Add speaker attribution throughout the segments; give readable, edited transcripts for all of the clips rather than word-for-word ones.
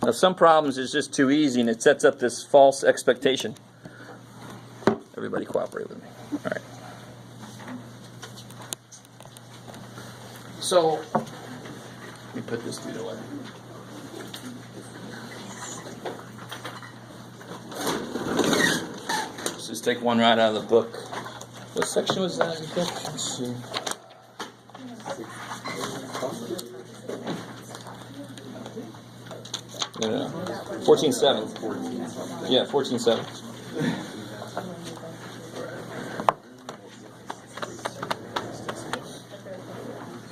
Speaker 1: Now some problems is just too easy and it sets up this false expectation. Everybody cooperate with me. All right. So, let me put this dude away. Let's just take one right out of the book. What section was that in the book? Let's see. Yeah, 14.7. Yeah, 14.7.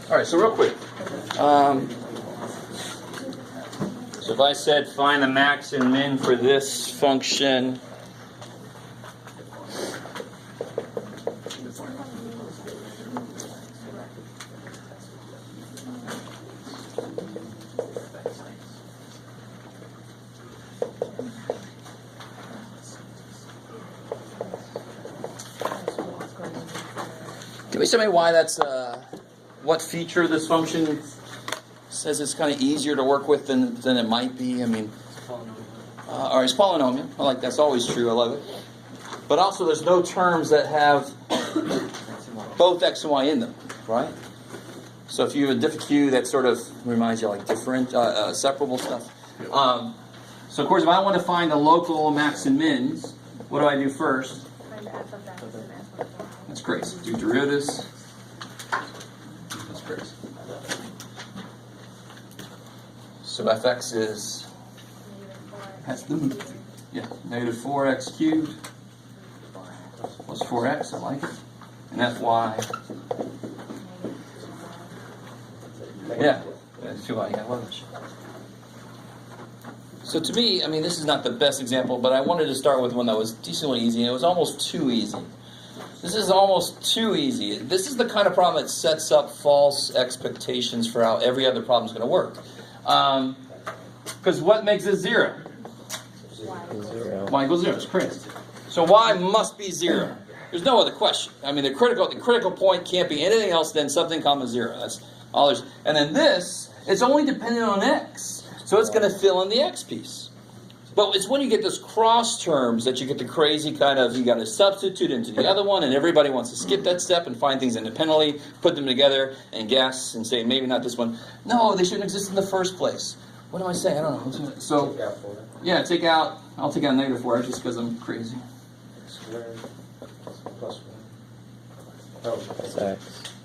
Speaker 1: All right, so real quick. So if I said find the max and min for this function, can we tell me why that's what feature of this function says it's kind of easier to work with than it might be? I mean, all right, it's polynomial. I like that's always true. I love it. But also, there's no terms that have both x and y in them, right? So if you have a diff q, that sort of reminds you of like different separable stuff. So of course, if I want to find the local max and mins, what do I do first?
Speaker 2: Find the f of x and f of y.
Speaker 1: That's great. Do derivatives. That's great. So fx is that's the negative 4x cubed plus 4x. I like it. And fy. Yeah, that's 2y. I love it. So to me, I mean, this is not the best example, but I wanted to start with one that was decently easy, and it was almost too easy. This is almost too easy. This is the kind of problem that sets up false expectations for how every other problem is going to work. Because what makes it 0? Y equals 0. It's crazy. So y must be 0. There's no other question. I mean, the critical point can't be anything else than something comma 0. That's all there's. And then this is only dependent on x. So it's going to fill in the x piece. But it's when you get those cross terms that you get the crazy kind of, you got to substitute into the other one, and everybody wants to skip that step and find things independently, put them together, and guess, and say, maybe not this one. No, they shouldn't exist in the first place. What am I saying? I don't know. So, yeah, I'll take out negative 4 just because I'm crazy.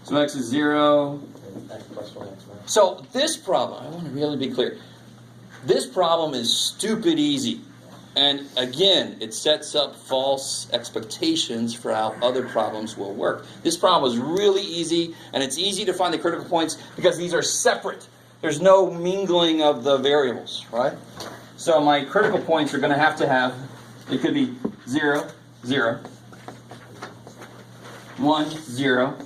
Speaker 1: So x is 0. So this problem, I want to really be clear. This problem is stupid easy. And again, it sets up false expectations for how other problems will work. This problem is really easy, and it's easy to find the critical points because these are separate. There's no mingling of the variables, right? So my critical points are going to have, it could be 0, 0, 1, 0,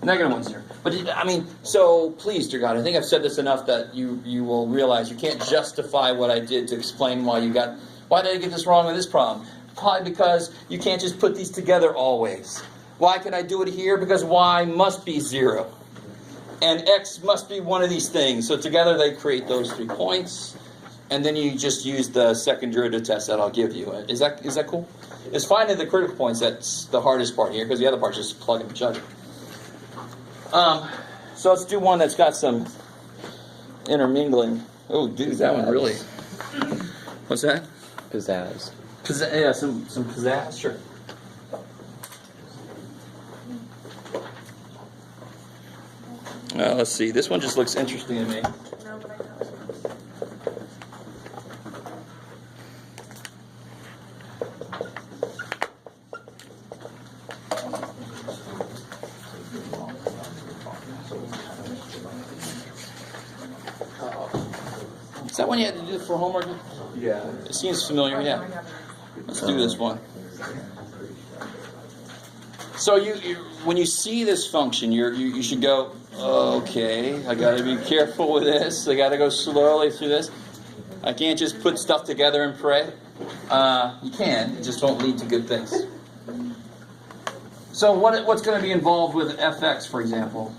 Speaker 1: negative 1, 0. But, I mean, so please, dear God, I think I've said this enough that you will realize you can't justify what I did to explain why did I get this wrong with this problem? Probably because you can't just put these together always. Why can I do it here? Because y must be 0. And x must be one of these things. So together they create those 3 points. And then you just use the second derivative test that I'll give you. Is that cool? It's finding the critical points that's the hardest part here, because the other part's just plug and chug. So let's do one that's got some intermingling. Oh, dude, that one really. What's that?
Speaker 3: Pizzazz.
Speaker 1: Yeah, some pizzazz, sure. Let's see. This one just looks interesting to me.
Speaker 2: No, but I know.
Speaker 1: Is that one you had to do for homework?
Speaker 4: Yeah.
Speaker 1: It seems familiar, yeah. Let's do this one. So you when you see this function, you should go, okay, I got to be careful with this. I got to go slowly through this. I can't just put stuff together and pray. You can, it just won't lead to good things. So what's going to be involved with fx, for example?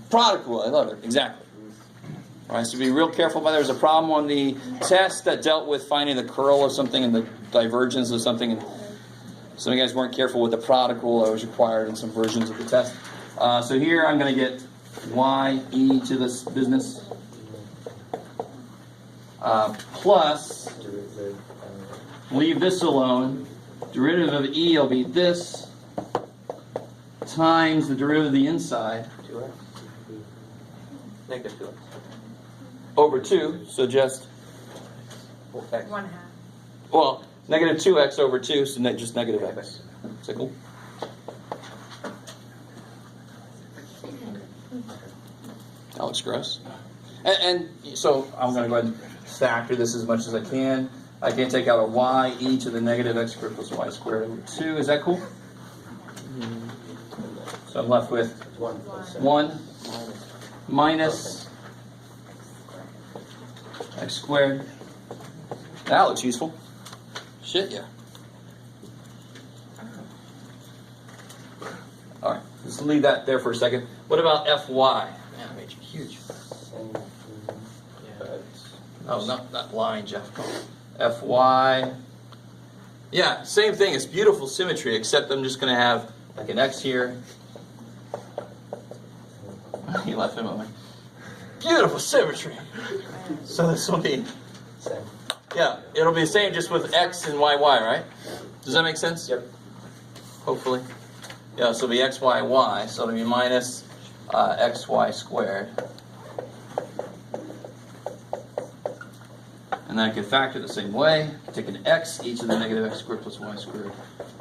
Speaker 1: Product rule, I love it, exactly. All right, so be real careful. There was a problem on the test that dealt with finding the curl of something and the divergence of something. And some of you guys weren't careful with the product rule that was required in some versions of the test. So here I'm going to get y(e) to this business plus, leave this alone, derivative of e will be this times the derivative of the inside
Speaker 3: 2x. Negative 2x.
Speaker 1: over 2, so just,
Speaker 3: X.
Speaker 2: 1/2.
Speaker 1: well, negative 2x over 2, so just negative x. Is that cool? That looks gross. And so I'm going to go ahead and factor this as much as I can. I can take out a y(e) to the negative x squared plus y squared over 2. Is that cool? So I'm left with
Speaker 3: 1 plus
Speaker 1: 1 minus x squared. That looks useful. Shit, yeah. All right, let's leave that there for a second. What about fy? Man, I made you huge. Oh, not line, Jeff. Fy. Yeah, same thing. It's beautiful symmetry, except I'm just going to have like an x here. He left him over. Beautiful symmetry. So this will be,
Speaker 3: Same.
Speaker 1: yeah, it'll be the same just with x and yy, right? Does that make sense?
Speaker 3: Yep.
Speaker 1: Hopefully. Yeah, so it'll be x, y, y. So it'll be minus xy squared. And then I can factor the same way. Take an x, e to the negative x squared plus y squared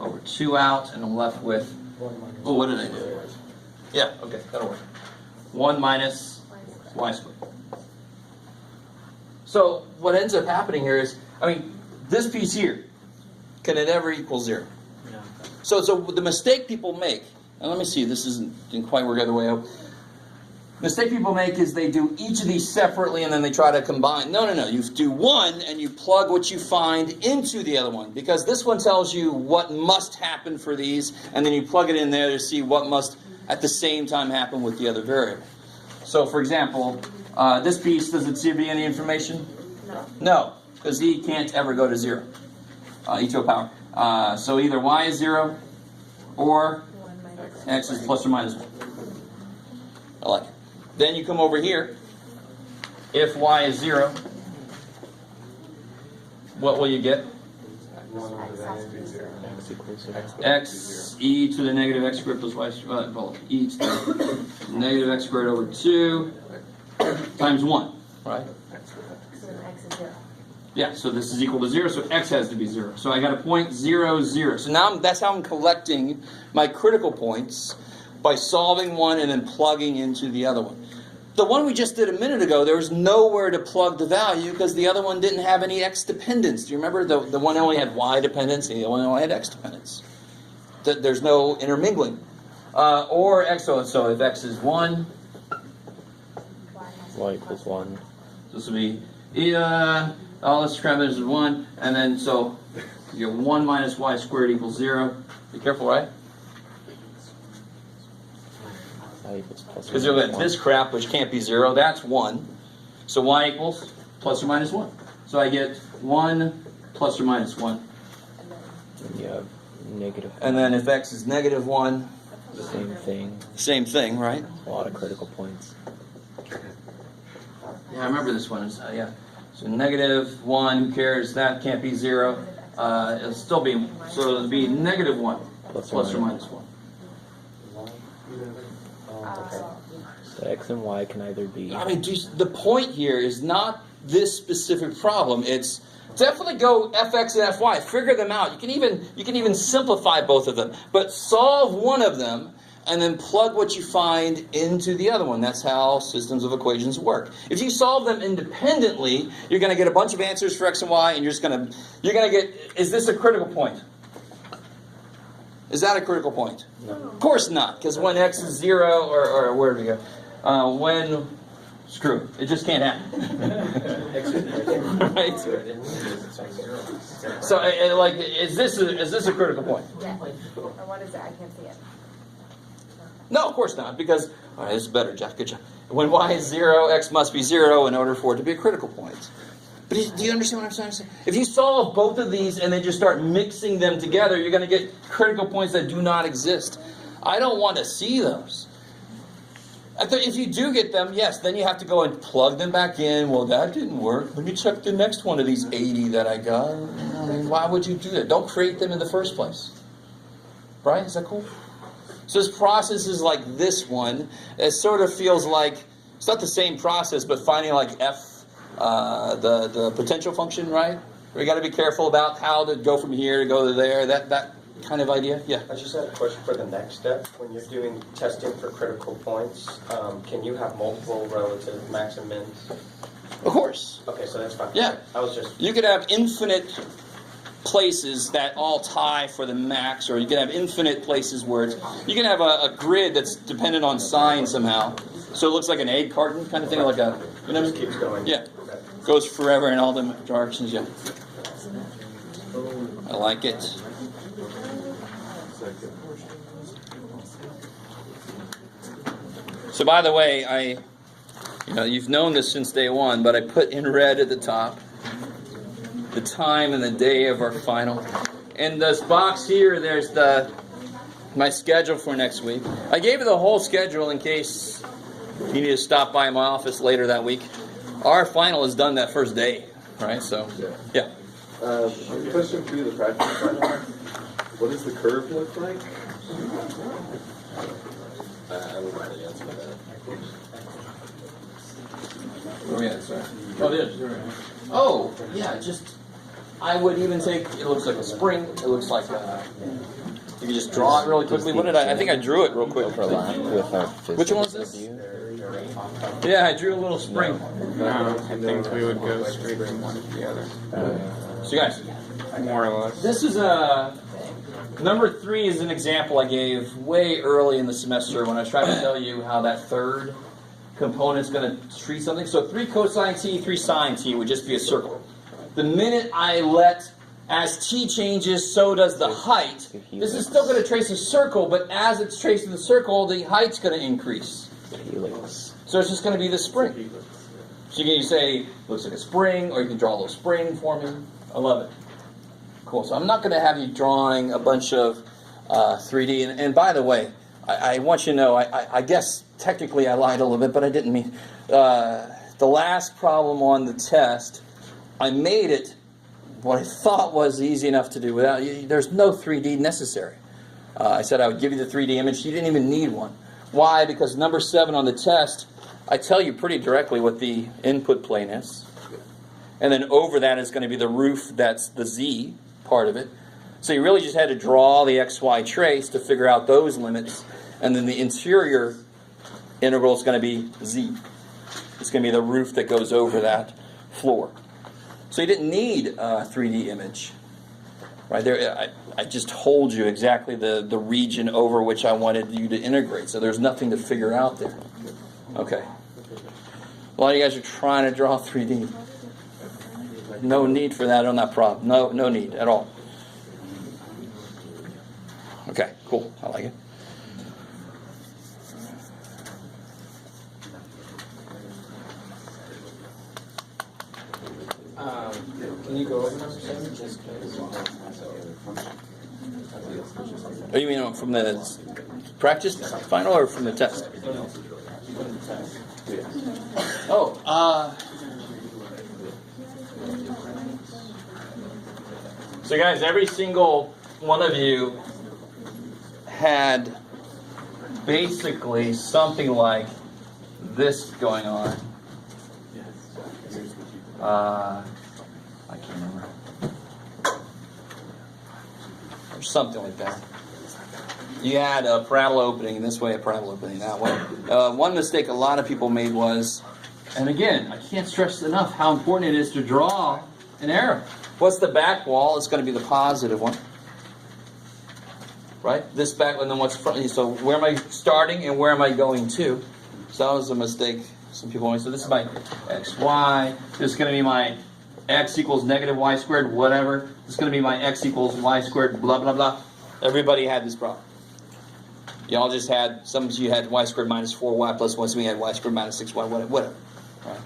Speaker 1: over 2 out, and I'm left with,
Speaker 3: 1 minus
Speaker 1: oh, what did I do? Yeah, okay, that'll work. 1 minus y squared. So what ends up happening here is, I mean, this piece here, can it ever equal 0?
Speaker 3: No.
Speaker 1: So the mistake people make, and let me see, this didn't quite work out the way I hope. Mistake people make is they do each of these separately and then they try to combine. No. You do one and you plug what you find into the other one, because this one tells you what must happen for these, and then you plug it in there to see what must at the same time happen with the other variable. So for example, this piece, does it give you any information?
Speaker 2: No.
Speaker 1: No, because e can't ever go to 0. E to a power. So either y is 0 or
Speaker 2: 1 minus
Speaker 1: x is plus or minus 1. I like it. Then you come over here. If y is 0, what will you get?
Speaker 3: X equals 0.
Speaker 1: X e to the negative x squared plus y squared, well, e to the negative x squared over 2 times 1, right?
Speaker 2: So then x is 0.
Speaker 1: Yeah, so this is equal to 0, so x has to be 0. So I got a point 0, 0. So now that's how I'm collecting my critical points, by solving one and then plugging into the other one. The one we just did a minute ago, there was nowhere to plug the value because the other one didn't have any x dependence. Do you remember? The one only had y dependence and the other one only had x dependence. There's no intermingling. Or x, so if x is 1,
Speaker 3: Y equals 1.
Speaker 1: so this will be, all this parameters is 1, and then so you get 1 minus y squared equals 0. Be careful, right?
Speaker 3: Y equals plus or
Speaker 1: Because you'll
Speaker 3: minus
Speaker 1: get
Speaker 3: 1.
Speaker 1: this crap, which can't be 0, that's 1. So y equals plus or minus 1. So I get 1 plus or minus 1.
Speaker 3: And you have negative.
Speaker 1: And then if x is negative 1,
Speaker 3: Same thing.
Speaker 1: same thing, right?
Speaker 3: A lot of critical points.
Speaker 1: Yeah, I remember this one. Yeah. So negative 1, who cares? That can't be 0. It'll still be, so it'll be negative 1 plus or minus 1.
Speaker 3: So X and Y can either be.
Speaker 1: I mean, the point here is not this specific problem. It's definitely go fx and fy. Figure them out. You can even simplify both of them, but solve one of them and then plug what you find into the other one. That's how systems of equations work. If you solve them independently, you're going to get a bunch of answers for x and y, and you're going to get. Is this a critical point? Is that a critical point?
Speaker 3: No.
Speaker 1: Of course not, because when x is 0, or where do we go? When, screw, it just can't happen. Right? So, like, is this a critical point?
Speaker 2: Yeah. Or what is it? I can't see it.
Speaker 1: No, of course not, because, all right, this is better, Jeff, good job. When y is 0, x must be 0 in order for it to be a critical point. But do you understand what I'm trying to say? If you solve both of these and then just start mixing them together, you're going to get critical points that do not exist. I don't want to see those. If you do get them, yes, then you have to go and plug them back in. Well, that didn't work. Let me check the next one of these 80 that I got. I mean, why would you do that? Don't create them in the first place. Right? Is that cool? So this process is like this one. It sort of feels like, it's not the same process, but finding like f, the potential function, right? We got to be careful about how to go from here to go to there, that kind of idea. Yeah.
Speaker 4: I just had a question for the next step. When you're doing testing for critical points, can you have multiple relative max and mins?
Speaker 1: Of course.
Speaker 4: Okay, so that's fine.
Speaker 1: Yeah.
Speaker 4: I was just...
Speaker 1: You could have infinite places that all tie for the max, or you can have infinite places where it's, you can have a grid that's dependent on sign somehow. So it looks like an egg carton kind of thing, like a, you know,
Speaker 4: It just keeps going.
Speaker 1: Yeah.
Speaker 4: Okay.
Speaker 1: Goes forever in all the directions, yeah. I like it. So by the way, you've known this since day one, but I put in red at the top the time and the day of our final. In this box here, there's my schedule for next week. I gave you the whole schedule in case you need to stop by my office later that week. Our final is done that first day, right? So, yeah.
Speaker 5: Question for you, the practice final. What does the curve look like? I would mind to answer that.
Speaker 1: Oh, yeah, sorry. Oh, it is. Oh, yeah, just, I would even take, it looks like a spring. It looks like you can just draw it really quickly. What did I think I drew it real quick.
Speaker 3: Overlap with our
Speaker 1: Which one was this?
Speaker 3: view.
Speaker 1: Yeah, I drew a little spring.
Speaker 6: No, I think we would go straight from one to the other,
Speaker 1: So, guys,
Speaker 6: more or less.
Speaker 1: this is number 3 is an example I gave way early in the semester when I was trying to tell you how that third component is going to treat something. So 3 cosine t, 3 sine t would just be a circle. The minute I as t changes, so does the height. This is still going to trace a circle, but as it's tracing the circle, the height's going to increase.
Speaker 3: Helix.
Speaker 1: So it's just going to be the spring. So you can say, looks like a spring, or you can draw a little spring for me. I love it. Cool. So I'm not going to have you drawing a bunch of 3D. And by the way, I want you to know, I guess technically I lied a little bit, but I didn't mean. The last problem on the test, I made it what I thought was easy enough to do without. There's no 3D necessary. I said I would give you the 3D image. You didn't even need one. Why? Because number 7 on the test, I tell you pretty directly what the input plane is. And then over that is going to be the roof, that's the Z part of it. So you really just had to draw the XY trace to figure out those limits. And then the interior integral is going to be Z. It's going to be the roof that goes over that floor. So you didn't need a 3D image. Right there, I just told you exactly the region over which I wanted you to integrate. So there's nothing to figure out there. Okay. A lot of you guys are trying to draw 3D. No need for that on that problem. No need at all. Okay, cool. I like it.
Speaker 6: Can you go over number 7 just because?
Speaker 1: Oh, you mean from the practice final or from the test? Oh, so guys, every single one of you had basically something like this going on. I can't remember. Or something like that. You had a parabola opening this way, a parabola opening that way. One mistake a lot of people made was, and again, I can't stress enough how important it is to draw an arrow. What's the back wall? It's going to be the positive one. Right? This back, and then what's front? So where am I starting and where am I going to? So that was a mistake. Some people always say, this is my x, y. This is going to be my x equals negative y squared, whatever. This is going to be my x equals y squared, blah, blah, blah. Everybody had this problem. Y'all just had, some of you had y squared minus 4y plus 1, some of you had y squared minus 6y, whatever. Right?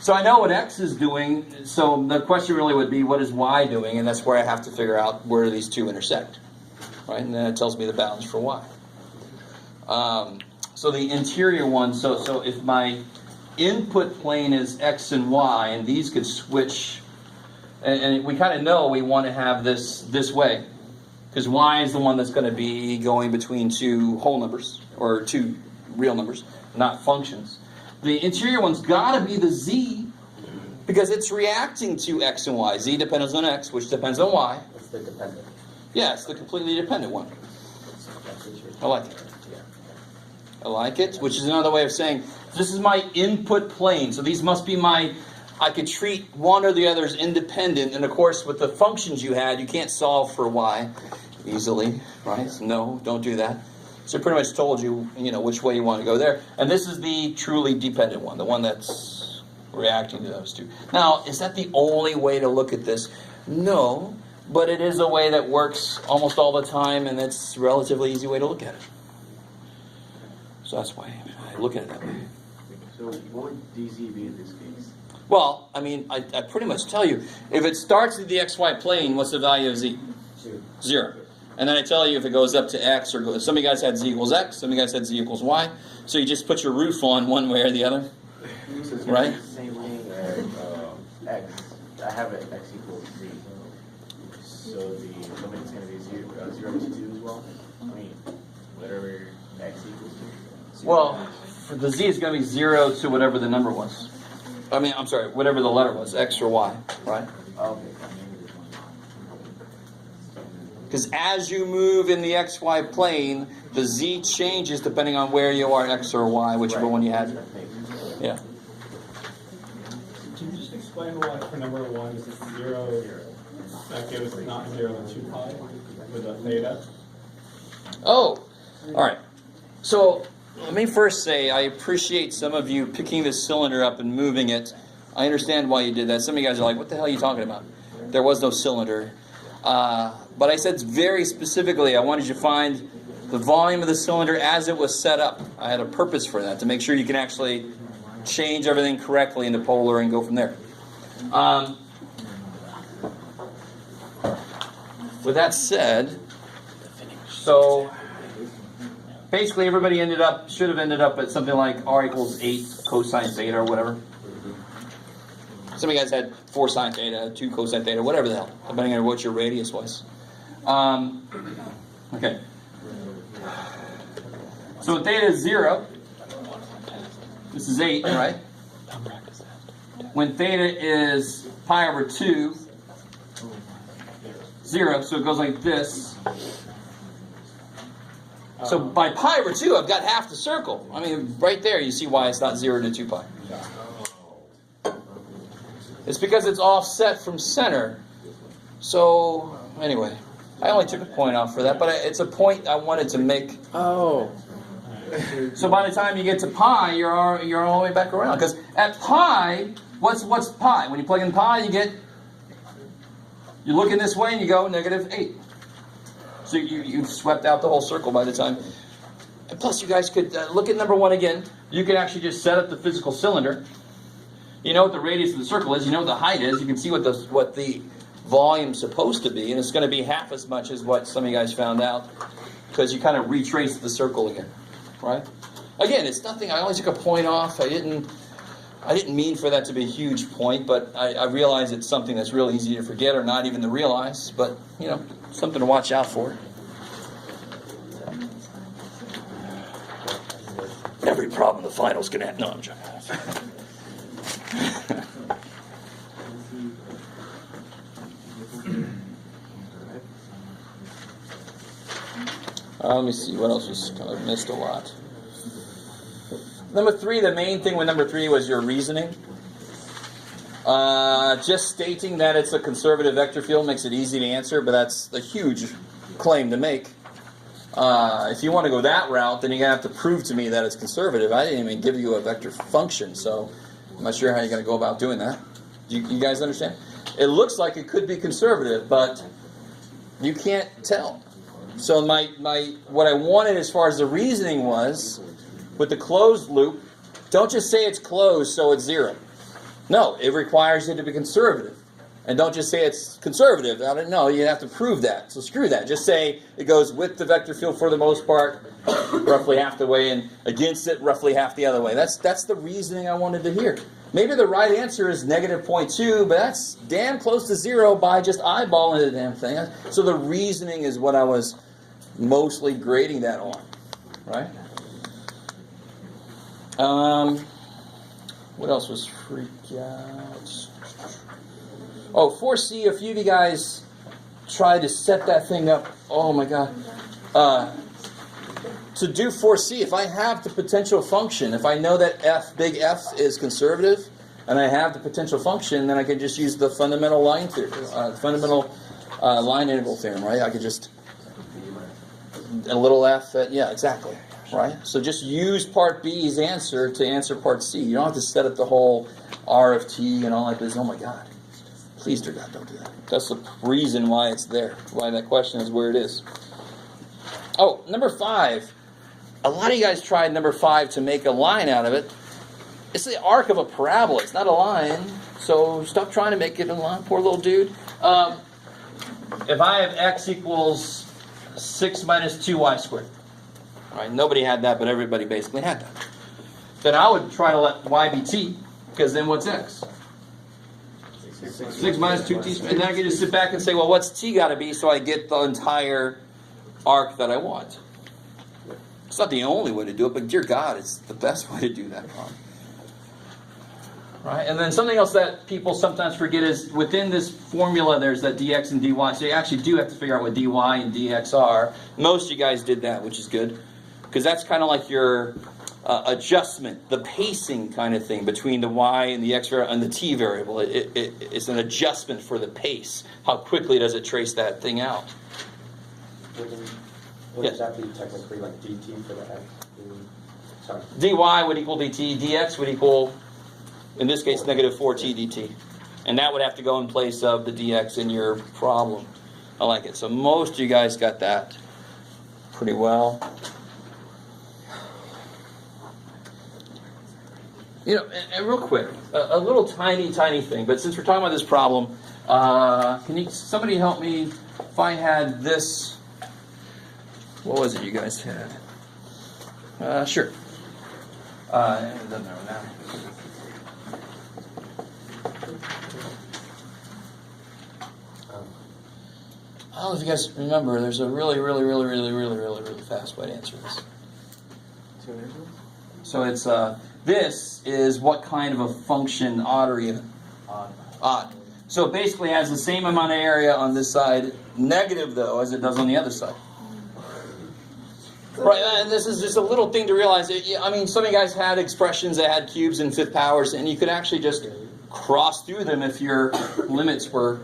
Speaker 1: So I know what x is doing, so the question really would be, what is y doing? And that's where I have to figure out where these two intersect. Right? And then it tells me the bounds for y. So the interior one, so if my input plane is x and y, and these could switch, and we kind of know we want to have this way, because y is the one that's going to be going between two whole numbers, or two real numbers, not functions. The interior one's got to be the z, because it's reacting to x and y. Z depends on x, which depends on y.
Speaker 4: It's the dependent.
Speaker 1: Yeah, it's the completely dependent one. I like it. I like it, which is another way of saying, this is my input plane, so these must be my, I could treat one or the other as independent, and of course with the functions you had, you can't solve for y easily, right? So no, don't do that. So I pretty much told you, which way you want to go there. And this is the truly dependent one, the one that's reacting to those two. Now, is that the only way to look at this? No, but it is a way that works almost all the time, and it's a relatively easy way to look at it. So that's why I look at it that way.
Speaker 7: So what would DZ be in this case?
Speaker 1: Well, I mean, I pretty much tell you, if it starts at the xy plane, what's the value of z? 0. And then I tell you if it goes up to x, or some of you guys had z equals x, some of you guys had z equals y. So you just put your roof on one way or the other.
Speaker 7: So it's
Speaker 1: right?
Speaker 7: the same thing as x. I have it x equals z. So the limit is going to be 0 to 2 as well? I mean, whatever x equals to.
Speaker 1: Well, for the z is going to be 0 to whatever the number was. I mean, I'm sorry, whatever the letter was, x or y, right?
Speaker 7: Okay.
Speaker 1: Because as you move in the xy plane, the z changes depending on where you are, x or y, whichever one you had. Yeah.
Speaker 8: Can you just explain why for number 1 is 0, that gives not 0 than 2 pi with a theta?
Speaker 1: Oh, all right. So let me first say I appreciate some of you picking this cylinder up and moving it. I understand why you did that. Some of you guys are like, what the hell are you talking about? There was no cylinder. But I said very specifically I wanted you to find the volume of the cylinder as it was set up. I had a purpose for that, to make sure you can actually change everything correctly into polar and go from there. With that said, so basically everybody should have ended up at something like r equals 8 cosine theta or whatever. Some of you guys had 4 sine theta, 2 cosine theta, whatever the hell, depending on what your radius was. Okay. So when theta is 0, this is 8, right? When theta is pi over 2, 0, so it goes like this. So by pi over 2, I've got half the circle. I mean, right there, you see why it's not 0 to 2 pi. It's because it's offset from center. So, anyway, I only took a point off for that, but it's a point I wanted to make.
Speaker 3: Oh.
Speaker 1: So by the time you get to pi, you're all the way back around. Because at pi, what's pi? When you plug in pi, you're looking this way and you go -8. So you've swept out the whole circle by the time. And plus, you guys could look at number 1 again. You could actually just set up the physical cylinder. You know what the radius of the circle is. You know what the height is. You can see what the volume's supposed to be, and it's going to be half as much as what some of you guys found out, because you kind of retrace the circle again, right? Again, it's nothing. I only took a point off. I didn't mean for that to be a huge point, but I realize it's something that's real easy to forget or not even to realize. But something to watch out for. Every problem in the finals can have. No, I'm joking. Let me see, what else was kind of missed a lot. Number 3, the main thing with number 3 was your reasoning. Just stating that it's a conservative vector field makes it easy to answer, but that's a huge claim to make. If you want to go that route, then you're going to have to prove to me that it's conservative. I didn't even give you a vector function, so I'm not sure how you're going to go about doing that. You guys understand? It looks like it could be conservative, but You can't tell. So what I wanted as far as the reasoning was, with the closed loop, don't just say it's closed so it's 0. No, it requires it to be conservative. And don't just say it's conservative. I don't know, you have to prove that. So screw that. Just say it goes with the vector field for the most part, roughly half the way, and against it roughly half the other way. That's the reasoning I wanted to hear. Maybe the right answer is negative 0.2, but that's damn close to 0 by just eyeballing the damn thing. So the reasoning is what I was mostly grading that on, right? What else was freak out? Oh, 4C, a few of you guys tried to set that thing up. Oh my God. To do 4C, if I have the potential function, if I know that big F is conservative, and I have the potential function, then I can just use the fundamental line theory, line integral theorem, right? I could just a little f at, yeah, exactly, right? So just use part B's answer to answer part C. You don't have to set up the whole R of t and all that this. Oh my God. Please, dear God, don't do that. That's the reason why it's there, why that question is where it is. Oh, number 5. A lot of you guys tried number 5 to make a line out of it. It's the arc of a parabola. It's not a line. So stop trying to make it a line. Poor little dude. If I have x equals 6 minus 2y squared. All right, nobody had that, but everybody basically had that. Then I would try to let y be t, because then what's x? 6 minus 2t squared. And then I can just sit back and say, well, what's t got to be so I get the entire arc that I want? It's not the only way to do it, but dear God, it's the best way to do that problem. Right? And then something else that people sometimes forget is within this formula there's that dx and dy. So you actually do have to figure out what dy and dx are. Most of you guys did that, which is good. Because that's kind of like your adjustment, the pacing kind of thing between the y and the x variable and the t variable. It's an adjustment for the pace. How quickly does it trace that thing out?
Speaker 4: Wouldn't that be technically like dt for the f? Sorry.
Speaker 1: dy would equal dt, dx would equal, in this case, negative 4t dt. And that would have to go in place of the dx in your problem. I like it. So most of you guys got that pretty well. You know, and real quick, a little tiny thing, but since we're talking about this problem, can somebody help me if I had this, what was it you guys had? Sure. It doesn't matter now. I don't know if you guys remember, there's a really fast way to answer this. So it's, this is what kind of a function odd or even? Odd. So it basically has the same amount of area on this side, negative though, as it does on the other side. Right, and this is just a little thing to realize. I mean, some of you guys had expressions that had cubes and fifth powers, and you could actually just cross through them if your limits were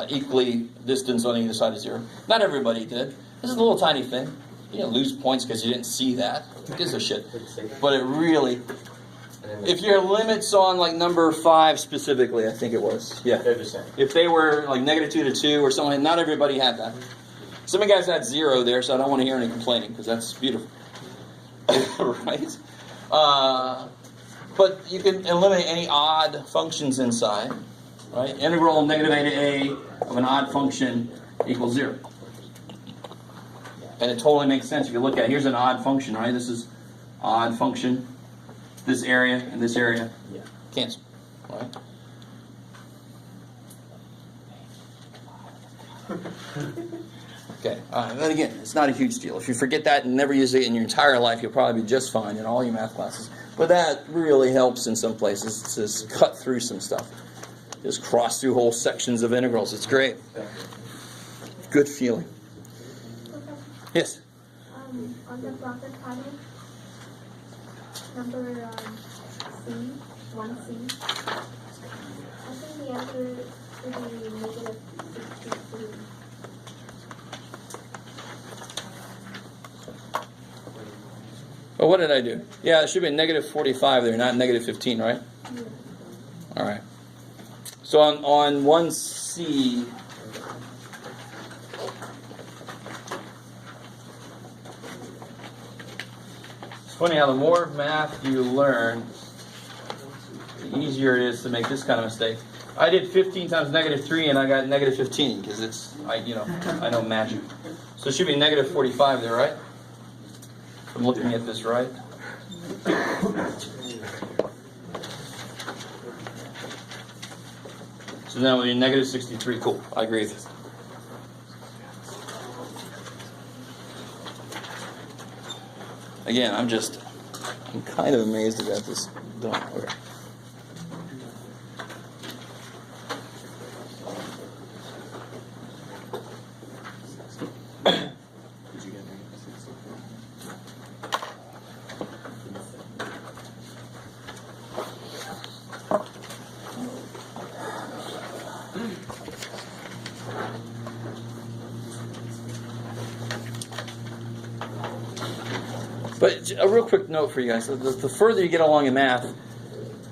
Speaker 1: equally distant on either side of 0. Not everybody did. This is a little tiny thing. You didn't lose points because you didn't see that. Who gives a shit? But it really... If your limits on like number 5 specifically, I think it was. Yeah.
Speaker 4: They're the same.
Speaker 1: If they were like negative 2 to 2 or something, not everybody had that. Some of you guys had 0 there, so I don't want to hear any complaining because that's beautiful. Right? But you can eliminate any odd functions inside. Right? Integral negative a to a of an odd function equals 0. And it totally makes sense if you look at it. Here's an odd function, right? This is odd function. This area and this area cancel. Right? Okay. And again, it's not a huge deal. If you forget that and never use it in your entire life, you'll probably be just fine in all your math classes. But that really helps in some places to just cut through some stuff. Just cross through whole sections of integrals. It's great. Good feeling. Yes?
Speaker 2: On the profit pattern, number C, 1C, I think the answer should be negative 63.
Speaker 1: Well, what did I do? Yeah, it should be negative 45 there, not negative 15, right?
Speaker 2: Yeah.
Speaker 1: All right. So on 1C, funny how the more math you learn, the easier it is to make this kind of mistake. I did 15 times -3 and I got -15 because it's, I know magic. So it should be -45 there, right? I'm looking at this right. So now we're -63. Cool. I agree with this. Again, I'm kind of amazed about this. Don't worry. But a real quick note for you guys. The further you get along in math,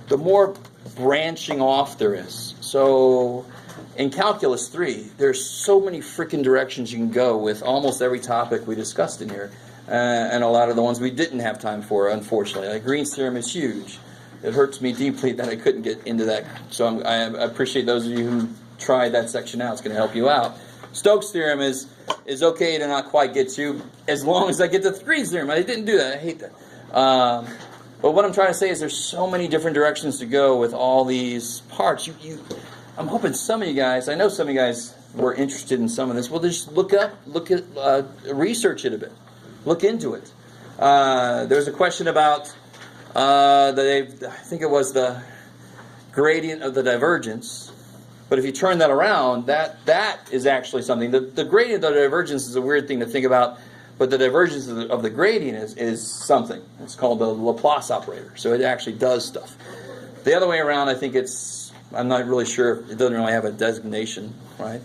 Speaker 1: the more branching off there is. So in Calculus 3, there's so many freaking directions you can go with almost every topic we discussed in here. And a lot of the ones we didn't have time for, unfortunately. Like Green's theorem is huge. It hurts me deeply that I couldn't get into that. So I appreciate those of you who tried that section out. It's going to help you out. Stokes' theorem is okay to not quite get to, as long as I get to Green's theorem. I didn't do that. I hate that. But what I'm trying to say is there's so many different directions to go with all these parts. I'm hoping some of you guys, I know some of you guys were interested in some of this. Well, just research it a bit. Look into it. There's a question about, I think it was the gradient of the divergence. But if you turn that around, that is actually something. The gradient of the divergence is a weird thing to think about, but the divergence of the gradient is something. It's called the Laplace operator. So it actually does stuff. The other way around, I think I'm not really sure. It doesn't really have a designation, right?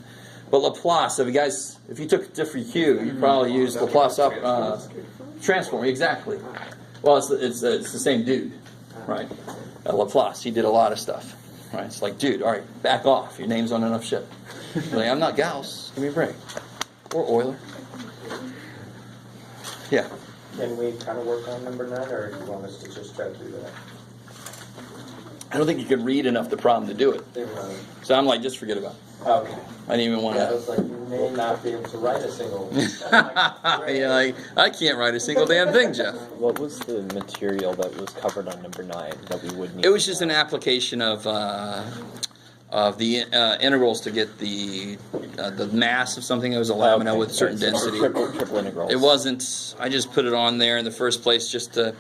Speaker 1: But Laplace, if you took differential, you probably used Laplace transform, exactly. Well, it's the same dude, right? Laplace, he did a lot of stuff. Right, it's like, dude, all right, back off. Your name's on enough shit. Like, I'm not Gauss. Give me a break. Or Euler. Yeah.
Speaker 4: Can we kind of work on number 9, or do you want us to just try to do that?
Speaker 1: I don't think you can read enough the problem to do it. So I'm like, just forget about it.
Speaker 4: Okay.
Speaker 1: I didn't even want
Speaker 4: Yeah, I
Speaker 1: to.
Speaker 4: was like, you may not be able to write a single.
Speaker 1: Yeah, like, I can't write a single damn thing, Jeff.
Speaker 3: What was the material that was covered on number 9 that we would need?
Speaker 1: It was just an application of the integrals to get the mass of something. It was a lamina with certain density.
Speaker 3: Triple integrals.
Speaker 1: It wasn't. I just put it on there in the first place just to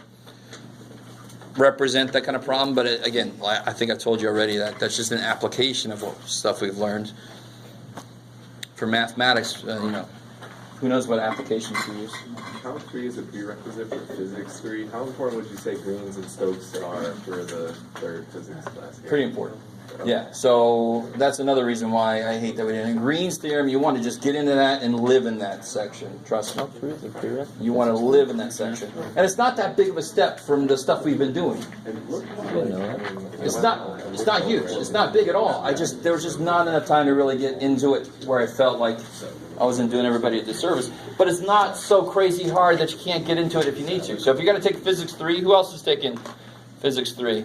Speaker 1: represent that kind of problem. But again, I think I've told you already that's just an application of stuff we've learned. For mathematics, who knows what applications to use.
Speaker 5: Calc 3 is a prerequisite for Physics 3. How important would you say Green's and Stokes are for the third physics class here?
Speaker 1: Pretty important. Yeah, so that's another reason why I hate that we didn't. In Green's theorem, you want to just get into that and live in that section. Trust me. You want to live in that section. And it's not that big of a step from the stuff we've been doing. It's not huge. It's not big at all. There was just not enough time to really get into it where I felt like I wasn't doing everybody a disservice. But it's not so crazy hard that you can't get into it if you need to. So if you're going to take Physics 3, who else is taking Physics 3?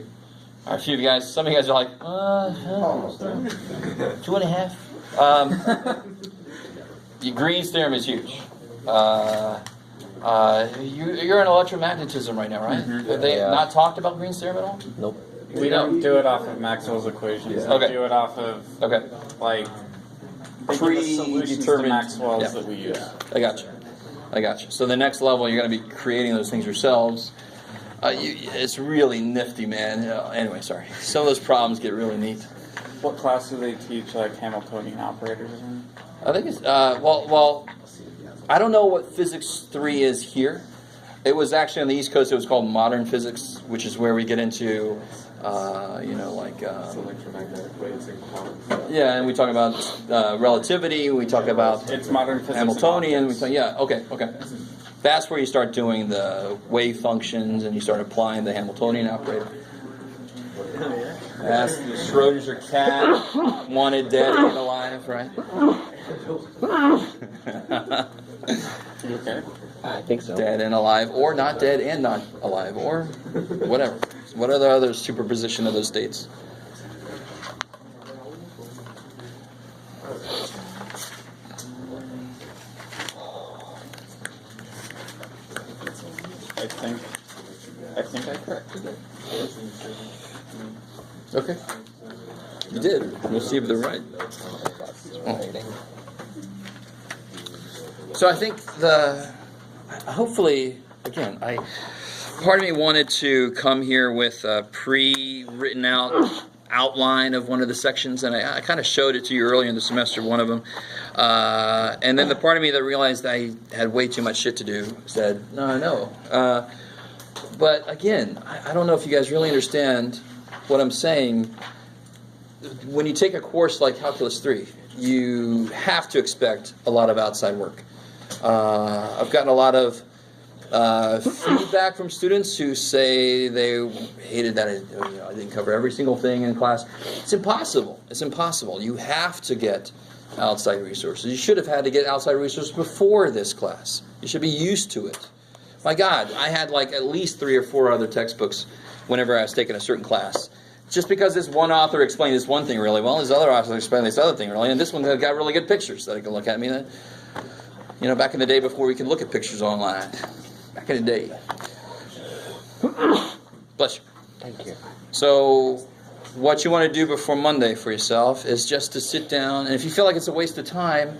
Speaker 1: All right, a few of you guys. Some of you guys are like, 2.5. Green's theorem is huge. You're in electromagnetism right now, right? Have they not talked about Green's theorem at all?
Speaker 3: Nope.
Speaker 6: We don't do it off of Maxwell's equations.
Speaker 1: Okay.
Speaker 6: We do it off of like they give us solutions to
Speaker 1: predetermined.
Speaker 6: Maxwell's that we use.
Speaker 1: I got you. So the next level, you're going to be creating those things yourselves. It's really nifty, man. Anyway, sorry. Some of those problems get really neat.
Speaker 6: What class do they teach like Hamiltonian operators in?
Speaker 1: I think it's well. I don't know what Physics 3 is here. It was actually on the East Coast. It was called Modern Physics, which is where we get into,
Speaker 5: electromagnetic waves and quantum.
Speaker 1: yeah, and we talk about relativity. We talk about
Speaker 6: It's modern physics.
Speaker 1: Hamiltonian.
Speaker 6: And
Speaker 1: Okay. That's where you start doing the wave functions and you start applying the Hamiltonian operator. That's the Schrodinger cat wanted dead and alive, right?
Speaker 6: You okay?
Speaker 3: I think so.
Speaker 1: Dead and alive, or not dead and not alive, or whatever. What are the other superposition of those states?
Speaker 6: I think I corrected it.
Speaker 1: Okay. You did. We'll see if they're right. So I think hopefully, again, part of me wanted to come here with a pre-written out outline of one of the sections, and I kind of showed it to you earlier in the semester, one of them. And then the part of me that realized I had way too much shit to do said, no. But again, I don't know if you guys really understand what I'm saying. When you take a course like Calculus 3, you have to expect a lot of outside work. I've gotten a lot of feedback from students who say they hated that I didn't cover every single thing in class. It's impossible. It's impossible. You have to get outside resources. You should have had to get outside resources before this class. You should be used to it. My God, I had like at least 3 or 4 other textbooks whenever I was taking a certain class. Just because this one author explained this one thing really well, this other author explained this other thing really, and this one got really good pictures that I can look at. Back in the day before we could look at pictures online. Back in the day. Bless you.
Speaker 3: Thank you.
Speaker 1: So, what you want to do before Monday for yourself is just to sit down, and if you feel like it's a waste of time,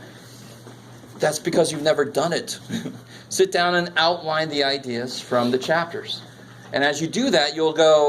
Speaker 1: that's because you've never done it. Sit down and outline the ideas from the chapters. And as you do that, you'll go,